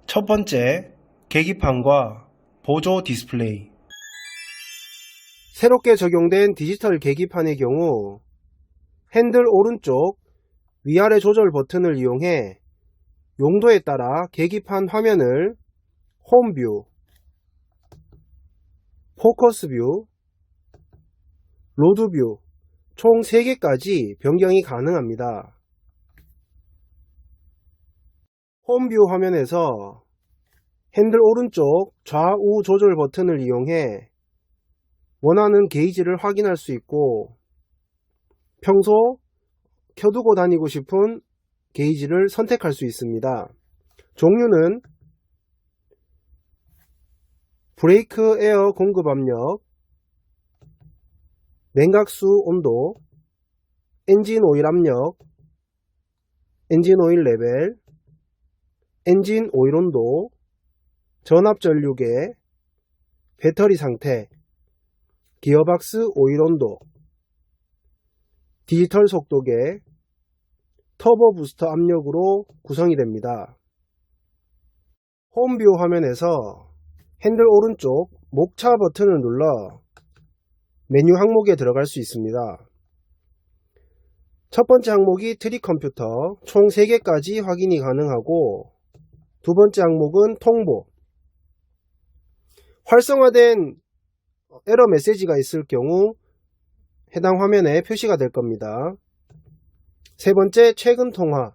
첫 번째, 계기판과 보조 디스플레이. 새롭게 적용된 디지털 계기판의 경우 핸들 오른쪽 위아래 조절 버튼을 이용해 용도에 따라 계기판 화면을 홈뷰, 포커스뷰, 로드뷰 총 3개까지 변경이 가능합니다. 홈뷰 화면에서 핸들 오른쪽 좌우 조절 버튼을 이용해 원하는 게이지를 확인할 수 있고 평소 켜두고 다니고 싶은 게이지를 선택할 수 있습니다. 종류는 브레이크 에어 공급 압력, 냉각수 온도, 엔진 오일 압력, 엔진 오일 레벨, 엔진 오일 온도, 전압 전류계, 배터리 상태, 기어박스 오일 온도, 디지털 속도계, 터보 부스터 압력으로 구성이 됩니다. 홈뷰 화면에서 핸들 오른쪽 목차 버튼을 눌러 메뉴 항목에 들어갈 수 있습니다. 첫 번째 항목이 트리 컴퓨터 총 3개까지 확인이 가능하고 두 번째 항목은 통보. 활성화된 에러 메시지가 있을 경우 해당 화면에 표시가 될 겁니다. 세 번째 최근 통화.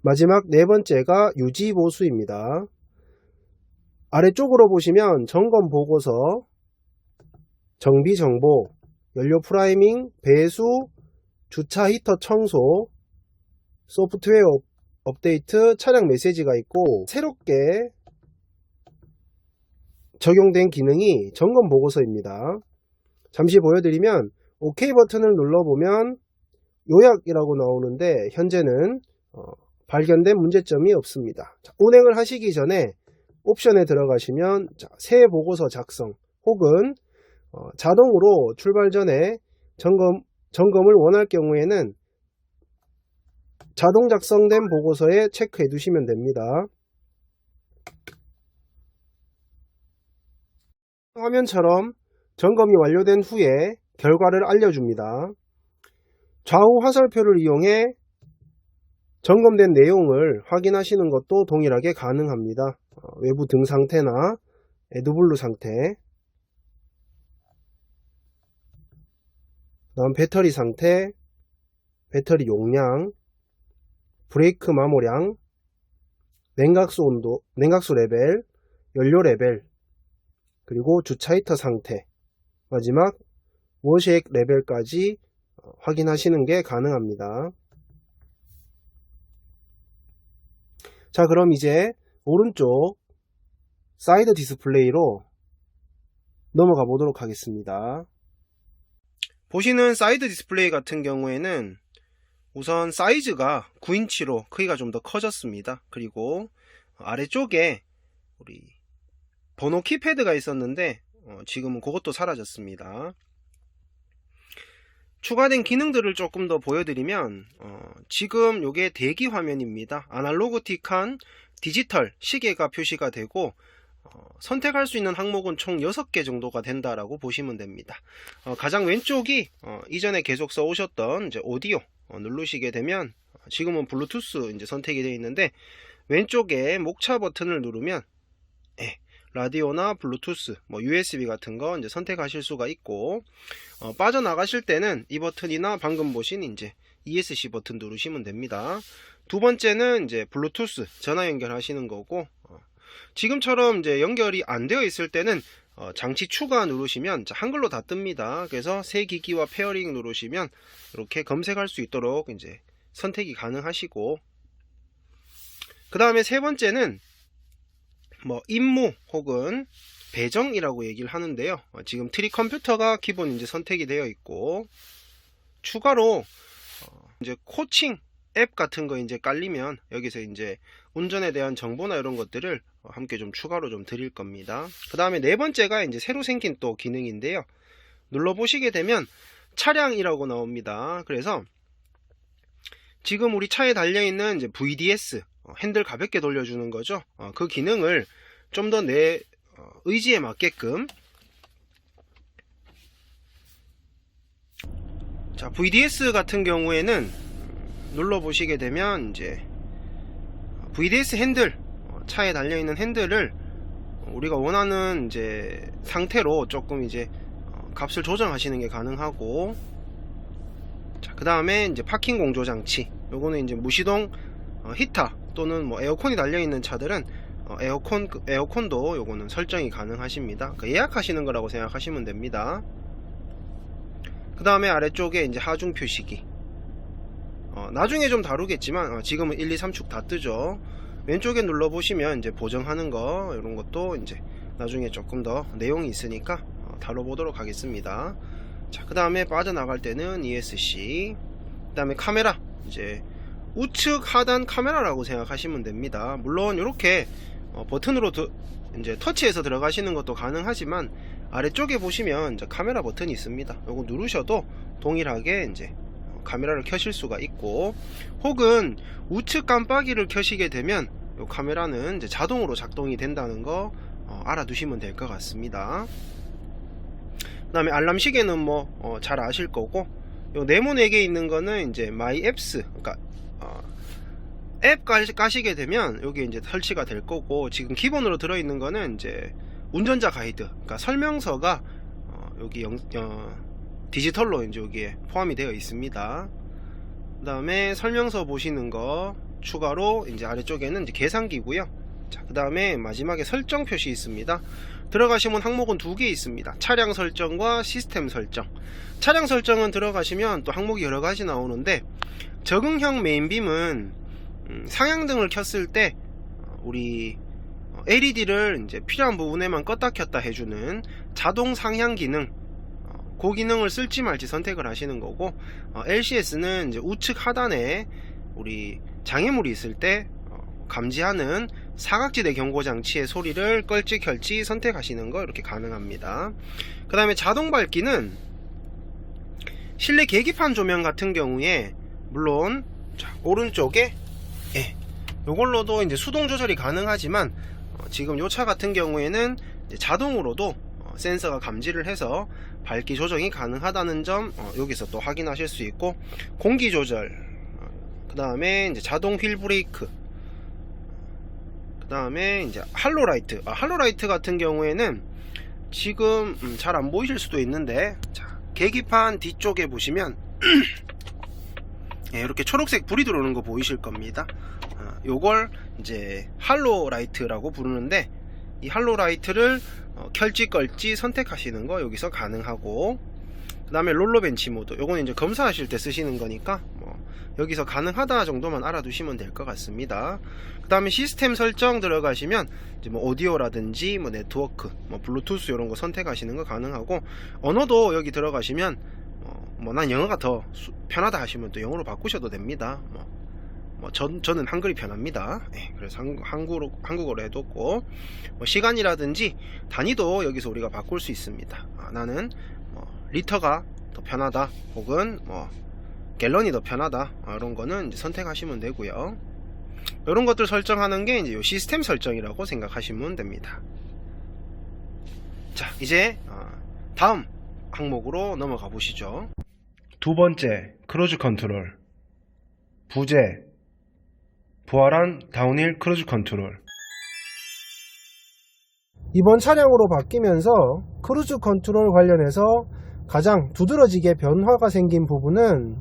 마지막 네 번째가 유지 보수입니다. 아래쪽으로 보시면 점검 보고서, 정비 정보, 연료 프라이밍, 배수, 주차 히터 청소, 소프트웨어 업데이트, 차량 메시지가 있고 새롭게 적용된 기능이 점검 보고서입니다. 잠시 보여드리면 OK 버튼을 눌러보면 요약이라고 나오는데 현재는 발견된 문제점이 없습니다. 운행을 하시기 전에 옵션에 들어가시면 새 보고서 작성 혹은 자동으로 출발 전에 점검을 원할 경우에는 자동 작성된 보고서에 체크해 두시면 됩니다. 화면처럼 점검이 완료된 후에 결과를 알려줍니다. 좌우 화살표를 이용해 점검된 내용을 확인하시는 것도 동일하게 가능합니다. 외부 등 상태나 에드블루 상태, 다음 배터리 상태, 배터리 용량, 브레이크 마모량, 냉각수 온도, 냉각수 레벨, 연료 레벨, 그리고 주차 히터 상태, 마지막 워시액 레벨까지 확인하시는 게 가능합니다. 자, 그럼 이제 오른쪽 사이드 디스플레이로 넘어가 보도록 하겠습니다. 보시는 사이드 디스플레이 같은 경우에는 우선 사이즈가 9인치로 크기가 좀 더 커졌습니다. 그리고 아래쪽에 우리 번호 키패드가 있었는데 지금은 그것도 사라졌습니다. 추가된 기능들을 조금 더 보여드리면 지금 요게 대기 화면입니다. 아날로그틱한 디지털 시계가 표시가 되고 선택할 수 있는 항목은 총 6개 정도가 된다라고 보시면 됩니다. 가장 왼쪽이 이전에 계속 써오셨던 이제 오디오 누르시게 되면 지금은 블루투스 이제 선택이 되어 있는데 왼쪽에 목차 버튼을 누르면 라디오나 블루투스, USB 같은 거 이제 선택하실 수가 있고 빠져나가실 때는 이 버튼이나 방금 보신 이제 ESC 버튼 누르시면 됩니다. 두 번째는 이제 블루투스 전화 연결하시는 거고 지금처럼 이제 연결이 안 되어 있을 때는 장치 추가 누르시면 한글로 다 뜹니다. 그래서 새 기기와 페어링 누르시면 이렇게 검색할 수 있도록 이제 선택이 가능하시고 그 다음에 세 번째는 임무 혹은 배정이라고 얘기를 하는데요. 지금 트리 컴퓨터가 기본 이제 선택이 되어 있고 추가로 이제 코칭 앱 같은 거 이제 깔리면 여기서 이제 운전에 대한 정보나 이런 것들을 함께 좀 추가로 좀 드릴 겁니다. 그 다음에 네 번째가 이제 새로 생긴 또 기능인데요. 눌러 보시게 되면 차량이라고 나옵니다. 그래서 지금 우리 차에 달려있는 이제 VDS 핸들 가볍게 돌려주는 거죠. 그 기능을 좀 더 내 의지에 맞게끔. 자, VDS 같은 경우에는 눌러 보시게 되면 이제 VDS 핸들, 차에 달려 있는 핸들을 우리가 원하는 이제 상태로 조금 이제 값을 조정하시는 게 가능하고, 자, 그 다음에 이제 파킹 공조 장치, 요거는 이제 무시동 히터 또는 뭐 에어컨이 달려 있는 차들은 에어컨도 요거는 설정이 가능하십니다. 그러니까 예약하시는 거라고 생각하시면 됩니다. 그 다음에 아래쪽에 이제 하중 표시기, 나중에 좀 다루겠지만 지금은 1, 2, 3축 다 뜨죠. 왼쪽에 눌러 보시면 이제 보정하는 거, 이런 것도 이제 나중에 조금 더 내용이 있으니까 다뤄보도록 하겠습니다. 자, 그 다음에 빠져나갈 때는 ESC, 그 다음에 카메라, 이제 우측 하단 카메라라고 생각하시면 됩니다. 물론 이렇게 버튼으로 이제 터치해서 들어가시는 것도 가능하지만, 아래쪽에 보시면 이제 카메라 버튼이 있습니다. 이거 누르셔도 동일하게 이제 카메라를 켜실 수가 있고, 혹은 우측 깜빡이를 켜시게 되면 이 카메라는 이제 자동으로 작동이 된다는 거 알아두시면 될 것 같습니다. 그 다음에 알람 시계는 뭐 잘 아실 거고, 요 네모네개 있는 거는 이제 마이 앱스, 그러니까 앱 까시게 되면 여기 이제 설치가 될 거고, 지금 기본으로 들어있는 거는 이제 운전자 가이드, 그러니까 설명서가 여기 디지털로 이제 여기에 포함이 되어 있습니다. 그 다음에 설명서 보시는 거 추가로 이제 아래쪽에는 이제 계산기고요. 자, 그 다음에 마지막에 설정 표시 있습니다. 들어가시면 항목은 두 개 있습니다. 차량 설정과 시스템 설정. 차량 설정은 들어가시면 또 항목이 여러 가지 나오는데, 적응형 메인빔은 상향등을 켰을 때 우리 LED를 이제 필요한 부분에만 껐다 켰다 해주는 자동 상향 기능, 그 기능을 쓸지 말지 선택을 하시는 거고, LCS는 이제 우측 하단에 우리 장애물이 있을 때 감지하는 사각지대 경고장치의 소리를 끌지 켤지 선택하시는 거 이렇게 가능합니다. 그 다음에 자동 밝기는 실내 계기판 조명 같은 경우에 물론 오른쪽에 요걸로도 이제 수동 조절이 가능하지만, 지금 요 차 같은 경우에는 이제 자동으로도 센서가 감지를 해서 밝기 조정이 가능하다는 점 여기서 또 확인하실 수 있고, 공기 조절, 그 다음에 이제 자동 휠 브레이크, 그 다음에 이제 할로라이트. 할로라이트 같은 경우에는 지금 잘 안 보이실 수도 있는데, 자, 계기판 뒤쪽에 보시면 이렇게 초록색 불이 들어오는 거 보이실 겁니다. 요걸 이제 할로라이트라고 부르는데, 이 할로라이트를 켤지 끌지 선택하시는 거 여기서 가능하고, 그 다음에 롤러벤치 모드, 요거는 이제 검사하실 때 쓰시는 거니까 여기서 가능하다 정도만 알아두시면 될 것 같습니다. 그 다음에 시스템 설정 들어가시면 이제 뭐 오디오라든지 뭐 네트워크, 뭐 블루투스 이런 거 선택하시는 거 가능하고, 언어도 여기 들어가시면 난 영어가 더 편하다 하시면 또 영어로 바꾸셔도 됩니다. 저는 한글이 편합니다. 그래서 한국어로 해뒀고, 시간이라든지 단위도 여기서 우리가 바꿀 수 있습니다. 나는 리터가 더 편하다, 혹은 갤런이 더 편하다, 이런 거는 이제 선택하시면 되고요. 이런 것들 설정하는 게 이제 시스템 설정이라고 생각하시면 됩니다. 자, 이제 다음 항목으로 넘어가 보시죠. 두 번째, 크루즈 컨트롤. 부재, 부활한 다운힐 크루즈 컨트롤. 이번 차량으로 바뀌면서 크루즈 컨트롤 관련해서 가장 두드러지게 변화가 생긴 부분은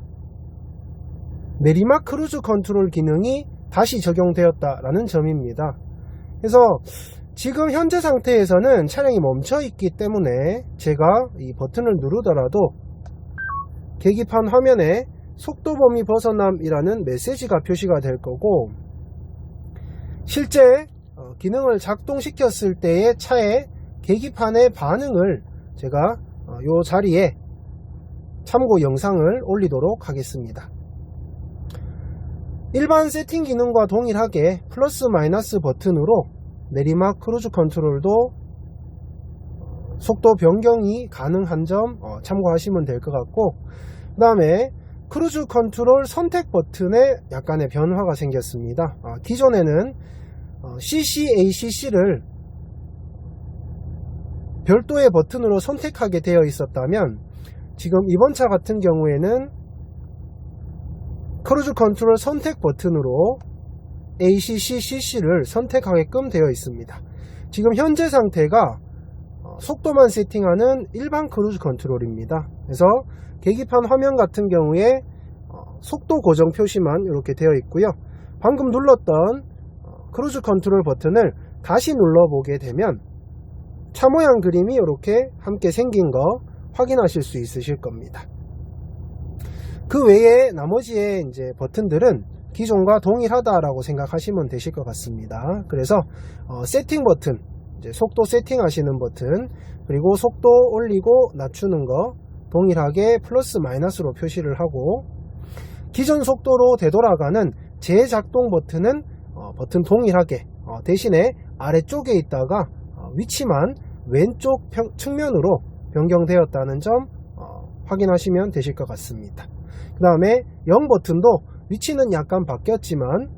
내리막 크루즈 컨트롤 기능이 다시 적용되었다라는 점입니다. 그래서 지금 현재 상태에서는 차량이 멈춰 있기 때문에 제가 이 버튼을 누르더라도 계기판 화면에 속도 범위 벗어남이라는 메시지가 표시가 될 거고, 실제 기능을 작동시켰을 때의 차의 계기판의 반응을 제가 이 자리에 참고 영상을 올리도록 하겠습니다. 일반 세팅 기능과 동일하게 플러스 마이너스 버튼으로 내리막 크루즈 컨트롤도 속도 변경이 가능한 점 참고하시면 될 것 같고, 그 다음에 크루즈 컨트롤 선택 버튼에 약간의 변화가 생겼습니다. 기존에는 CC/ACC를 별도의 버튼으로 선택하게 되어 있었다면 지금 이번 차 같은 경우에는 크루즈 컨트롤 선택 버튼으로 ACC, CC를 선택하게끔 되어 있습니다. 지금 현재 상태가 속도만 세팅하는 일반 크루즈 컨트롤입니다. 그래서 계기판 화면 같은 경우에 속도 고정 표시만 이렇게 되어 있고요. 방금 눌렀던 크루즈 컨트롤 버튼을 다시 눌러보게 되면 차 모양 그림이 이렇게 함께 생긴 거 확인하실 수 있으실 겁니다. 그 외에 나머지의 이제 버튼들은 기존과 동일하다라고 생각하시면 되실 것 같습니다. 그래서 세팅 버튼, 이제 속도 세팅하시는 버튼, 그리고 속도 올리고 낮추는 거 동일하게 플러스 마이너스로 표시를 하고, 기존 속도로 되돌아가는 재작동 버튼은 버튼 동일하게 대신에 아래쪽에 있다가 위치만 왼쪽 측면으로 변경되었다는 점 확인하시면 되실 것 같습니다. 그 다음에 0 버튼도 위치는 약간 바뀌었지만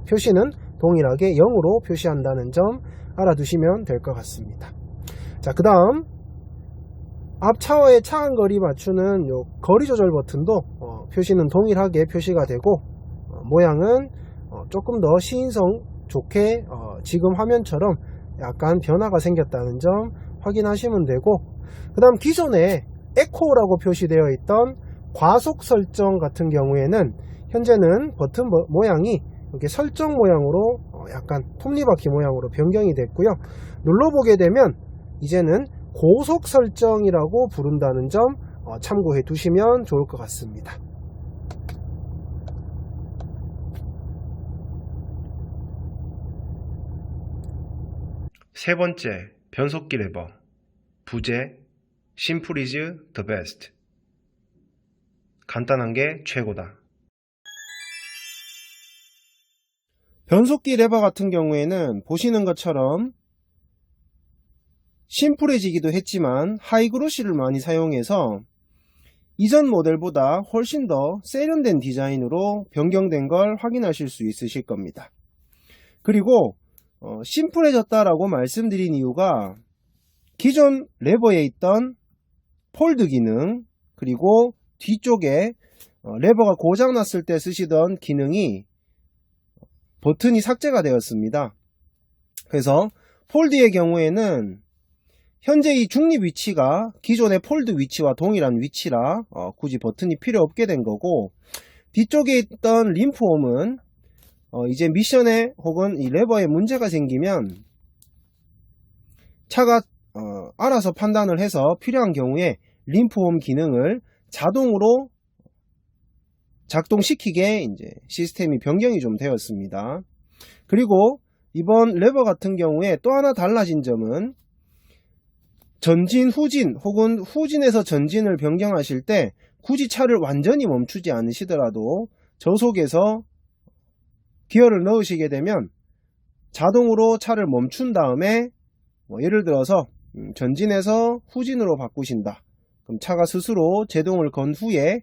표시는 동일하게 0으로 표시한다는 점 알아두시면 될 것 같습니다. 자, 그 다음 앞 차와의 차간 거리 맞추는 요 거리 조절 버튼도 표시는 동일하게 표시가 되고 모양은 조금 더 시인성 좋게 지금 화면처럼 약간 변화가 생겼다는 점 확인하시면 되고, 그 다음 기존에 에코라고 표시되어 있던 과속 설정 같은 경우에는 현재는 버튼 모양이 이렇게 설정 모양으로 약간 톱니바퀴 모양으로 변경이 됐고요. 눌러보게 되면 이제는 고속 설정이라고 부른다는 점 참고해 두시면 좋을 것 같습니다. 세 번째, 변속기 레버. 부재, 심플 is the best. 간단한 게 최고다. 변속기 레버 같은 경우에는 보시는 것처럼 심플해지기도 했지만 하이그로시를 많이 사용해서 이전 모델보다 훨씬 더 세련된 디자인으로 변경된 걸 확인하실 수 있으실 겁니다. 그리고 심플해졌다라고 말씀드린 이유가 기존 레버에 있던 폴드 기능, 그리고 뒤쪽에 레버가 고장났을 때 쓰시던 기능이 버튼이 삭제가 되었습니다. 그래서 폴드의 경우에는 현재 이 중립 위치가 기존의 폴드 위치와 동일한 위치라 굳이 버튼이 필요 없게 된 거고, 뒤쪽에 있던 림프홈은 이제 미션에 혹은 이 레버에 문제가 생기면 차가 알아서 판단을 해서 필요한 경우에 림프홈 기능을 자동으로 작동시키게 이제 시스템이 변경이 좀 되었습니다. 그리고 이번 레버 같은 경우에 또 하나 달라진 점은 전진, 후진 혹은 후진에서 전진을 변경하실 때 굳이 차를 완전히 멈추지 않으시더라도 저속에서 기어를 넣으시게 되면 자동으로 차를 멈춘 다음에 예를 들어서 전진에서 후진으로 바꾸신다. 그럼 차가 스스로 제동을 건 후에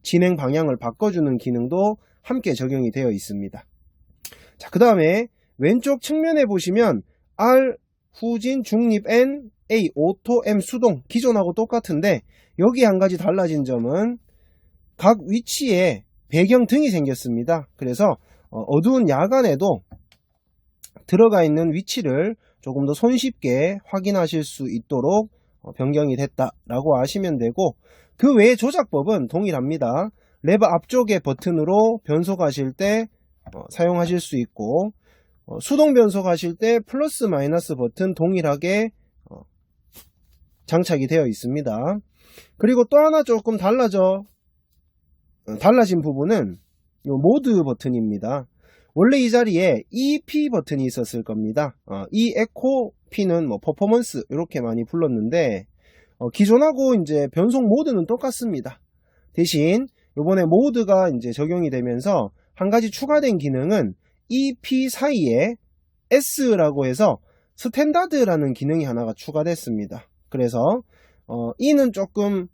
진행 방향을 바꿔주는 기능도 함께 적용이 되어 있습니다. 자, 그 다음에 왼쪽 측면에 보시면 R, 후진, 중립, N, A, 오토, M, 수동 기존하고 똑같은데 여기 한 가지 달라진 점은 각 위치에 배경등이 생겼습니다. 그래서 어두운 야간에도 들어가 있는 위치를 조금 더 손쉽게 확인하실 수 있도록 변경이 됐다라고 아시면 되고, 그 외의 조작법은 동일합니다. 레버 앞쪽의 버튼으로 변속하실 때 사용하실 수 있고, 수동 변속하실 때 플러스 마이너스 버튼 동일하게 장착이 되어 있습니다. 그리고 또 하나 조금 달라진 부분은 이 모드 버튼입니다. 원래 이 자리에 EP 버튼이 있었을 겁니다. 이 에코 P는 퍼포먼스 이렇게 많이 불렀는데 기존하고 이제 변속 모드는 똑같습니다. 대신 이번에 모드가 이제 적용이 되면서 한 가지 추가된 기능은 EP 사이에 S라고 해서 스탠다드라는 기능이 하나가 추가됐습니다. 그래서 E는 조금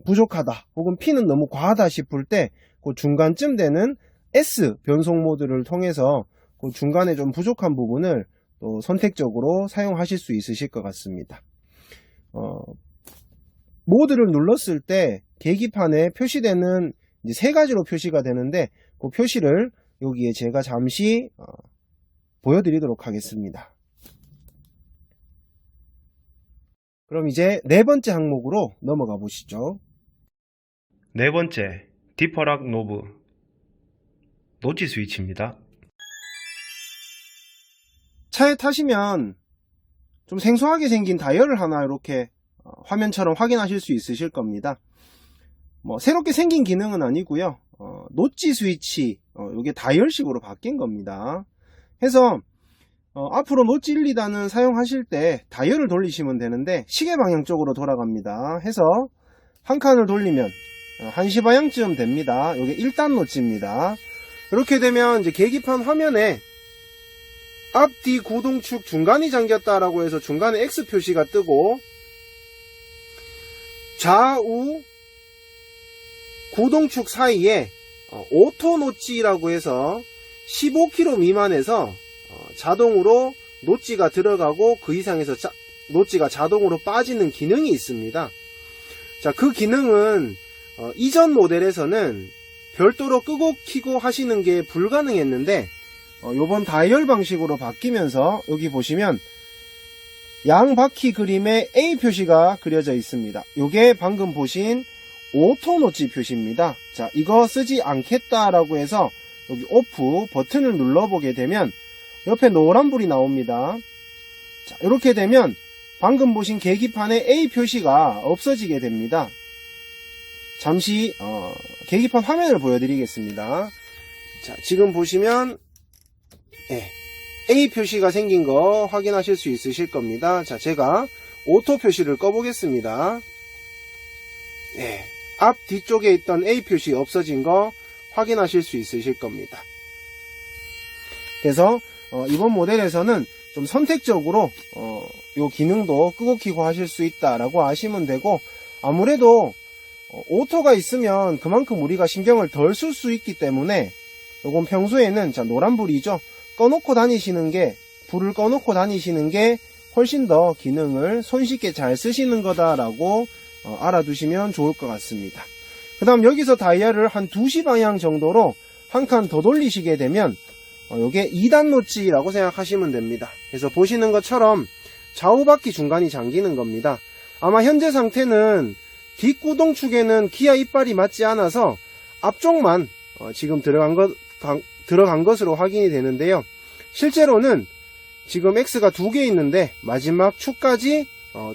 부족하다 혹은 P는 너무 과하다 싶을 때 그 중간쯤 되는 S 변속 모드를 통해서 그 중간에 좀 부족한 부분을 또 선택적으로 사용하실 수 있으실 것 같습니다. 모드를 눌렀을 때 계기판에 표시되는 이제 세 가지로 표시가 되는데 그 표시를 여기에 제가 잠시 보여드리도록 하겠습니다. 그럼 이제 네 번째 항목으로 넘어가 보시죠. 네 번째, 디퍼락 노브, 노치 스위치입니다. 차에 타시면 좀 생소하게 생긴 다이얼을 하나 이렇게 화면처럼 확인하실 수 있으실 겁니다. 뭐 새롭게 생긴 기능은 아니고요. 노치 스위치, 이게 다이얼식으로 바뀐 겁니다. 해서 앞으로 노치 1, 2단은 사용하실 때 다이얼을 돌리시면 되는데 시계 방향 쪽으로 돌아갑니다. 해서 한 칸을 돌리면 1시 방향쯤 됩니다. 이게 1단 노치입니다. 이렇게 되면 이제 계기판 화면에 앞뒤 구동축 중간이 잠겼다라고 해서 중간에 X 표시가 뜨고 좌우 구동축 사이에 오토 노치라고 해서 15km 미만에서 자동으로 노치가 들어가고 그 이상에서 노치가 자동으로 빠지는 기능이 있습니다. 자, 그 기능은 이전 모델에서는 별도로 끄고 키고 하시는 게 불가능했는데 요번 다이얼 방식으로 바뀌면서 여기 보시면 양 바퀴 그림에 A 표시가 그려져 있습니다. 요게 방금 보신 오토 노치 표시입니다. 자, 이거 쓰지 않겠다라고 해서 여기 오프 버튼을 눌러보게 되면 옆에 노란불이 나옵니다. 자, 이렇게 되면 방금 보신 계기판에 A 표시가 없어지게 됩니다. 잠시 계기판 화면을 보여드리겠습니다. 자, 지금 보시면 A 표시가 생긴 거 확인하실 수 있으실 겁니다. 자, 제가 오토 표시를 꺼보겠습니다. 앞 뒤쪽에 있던 A 표시 없어진 거 확인하실 수 있으실 겁니다. 그래서 이번 모델에서는 좀 선택적으로 요 기능도 끄고 키고 하실 수 있다라고 아시면 되고, 아무래도 오토가 있으면 그만큼 우리가 신경을 덜 쓸 수 있기 때문에 요건 평소에는 자, 노란불이죠. 꺼놓고 다니시는 게, 불을 꺼놓고 다니시는 게 훨씬 더 기능을 손쉽게 잘 쓰시는 거다라고 알아두시면 좋을 것 같습니다. 그 다음 여기서 다이얼을 한 2시 방향 정도로 한 칸 더 돌리시게 되면 요게 2단 노치라고 생각하시면 됩니다. 그래서 보시는 것처럼 좌우 바퀴 중간이 잠기는 겁니다. 아마 현재 상태는 뒷구동축에는 기아 이빨이 맞지 않아서 앞쪽만 지금 들어간 것으로 확인이 되는데요. 실제로는 지금 X가 2개 있는데 마지막 축까지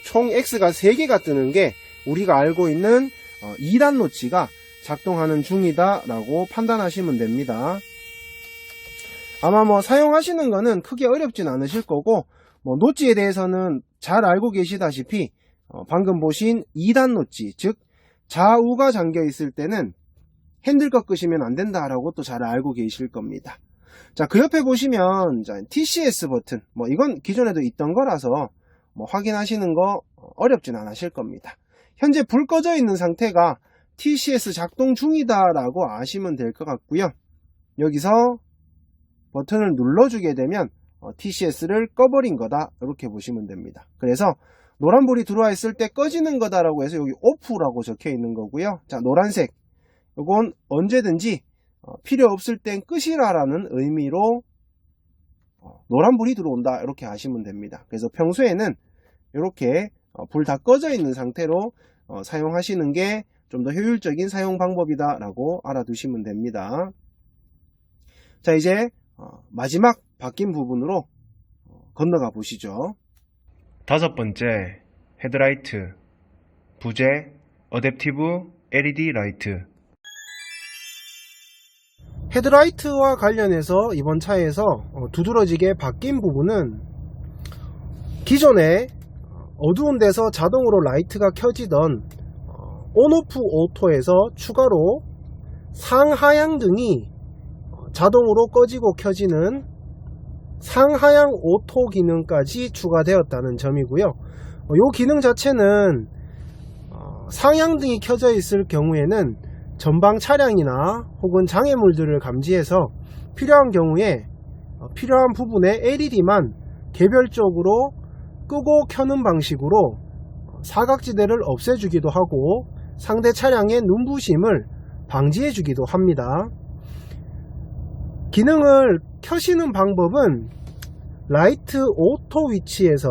총 X가 3개가 뜨는 게 우리가 알고 있는 2단 노치가 작동하는 중이다 라고 판단하시면 됩니다. 아마 뭐 사용하시는 거는 크게 어렵진 않으실 거고, 뭐 노치에 대해서는 잘 알고 계시다시피 방금 보신 2단 노치, 즉 좌우가 잠겨 있을 때는 핸들 꺾으시면 안 된다라고 또 잘 알고 계실 겁니다. 자, 그 옆에 보시면 TCS 버튼, 뭐 이건 기존에도 있던 거라서 뭐 확인하시는 거 어렵진 않으실 겁니다. 현재 불 꺼져 있는 상태가 TCS 작동 중이다라고 아시면 될 것 같고요. 여기서 버튼을 눌러주게 되면 TCS를 꺼버린 거다, 이렇게 보시면 됩니다. 그래서 노란불이 들어와 있을 때 꺼지는 거다라고 해서 여기 오프라고 적혀 있는 거고요. 자, 노란색, 이건 언제든지 필요 없을 땐 끄시라라는 의미로 노란불이 들어온다, 이렇게 아시면 됩니다. 그래서 평소에는 이렇게 불 다 꺼져 있는 상태로 사용하시는 게 좀 더 효율적인 사용 방법이다 라고 알아두시면 됩니다. 자, 이제 마지막 바뀐 부분으로 건너가 보시죠. 다섯 번째, 헤드라이트, 부재, 어댑티브 LED 라이트. 헤드라이트와 관련해서 이번 차에서 두드러지게 바뀐 부분은, 기존에 어두운 데서 자동으로 라이트가 켜지던 온오프 오토에서 추가로 상하향 등이 자동으로 꺼지고 켜지는 상하향 오토 기능까지 추가되었다는 점이고요. 이 기능 자체는 상향등이 켜져 있을 경우에는 전방 차량이나 혹은 장애물들을 감지해서 필요한 경우에 필요한 부분에 LED만 개별적으로 끄고 켜는 방식으로 사각지대를 없애주기도 하고 상대 차량의 눈부심을 방지해주기도 합니다. 기능을 켜시는 방법은 라이트 오토 위치에서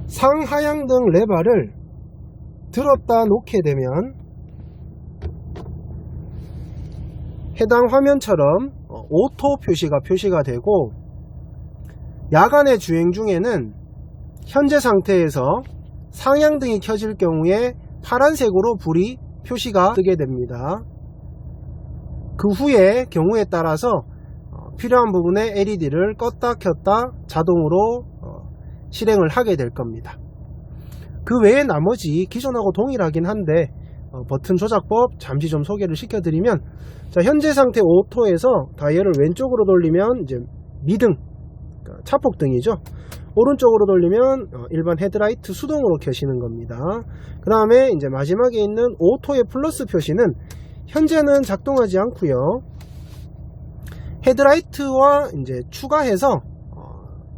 상하향등 레버를 들었다 놓게 되면 해당 화면처럼 오토 표시가 되고, 야간에 주행 중에는 현재 상태에서 상향등이 켜질 경우에 파란색으로 불이 표시가 뜨게 됩니다. 그 후에 경우에 따라서 필요한 부분에 LED를 껐다 켰다 자동으로 실행을 하게 될 겁니다. 그 외에 나머지 기존하고 동일하긴 한데 버튼 조작법 잠시 좀 소개를 시켜드리면, 자, 현재 상태 오토에서 다이얼을 왼쪽으로 돌리면 이제 미등, 그러니까 차폭등이죠. 오른쪽으로 돌리면 일반 헤드라이트 수동으로 켜시는 겁니다. 그 다음에 이제 마지막에 있는 오토의 플러스 표시는 현재는 작동하지 않고요. 헤드라이트와 이제 추가해서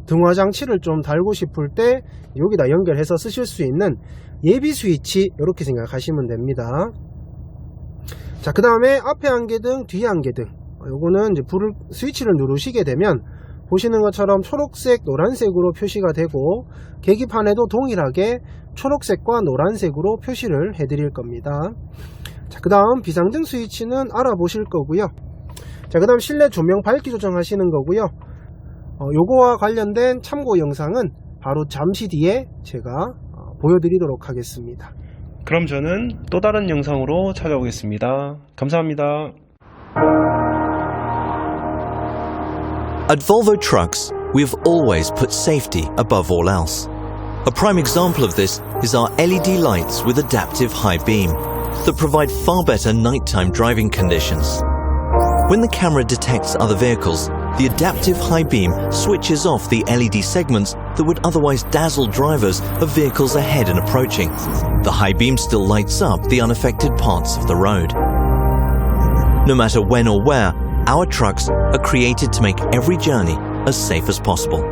등화 장치를 좀 달고 싶을 때 여기다 연결해서 쓰실 수 있는 예비 스위치, 이렇게 생각하시면 됩니다. 자, 그 다음에 앞에 안개등, 뒤에 안개등, 요거는 이제 스위치를 누르시게 되면 보시는 것처럼 초록색, 노란색으로 표시가 되고, 계기판에도 동일하게 초록색과 노란색으로 표시를 해드릴 겁니다. 자, 그 다음 비상등 스위치는 알아보실 거고요. 자, 그 다음 실내 조명 밝기 조정하시는 거고요. 요거와 관련된 참고 영상은 바로 잠시 뒤에 제가 보여드리도록 하겠습니다. 그럼 저는 또 다른 영상으로 찾아오겠습니다. 감사합니다. At Volvo Trucks, we have always put safety above all else. A prime example of this is our LED lights with adaptive high beam that provide far better nighttime driving conditions. When the camera detects other vehicles, the adaptive high beam switches off the LED segments that would otherwise dazzle drivers of vehicles ahead and approaching. The high beam still lights up the unaffected parts of the road. No matter when or where, our trucks are created to make every journey as safe as possible.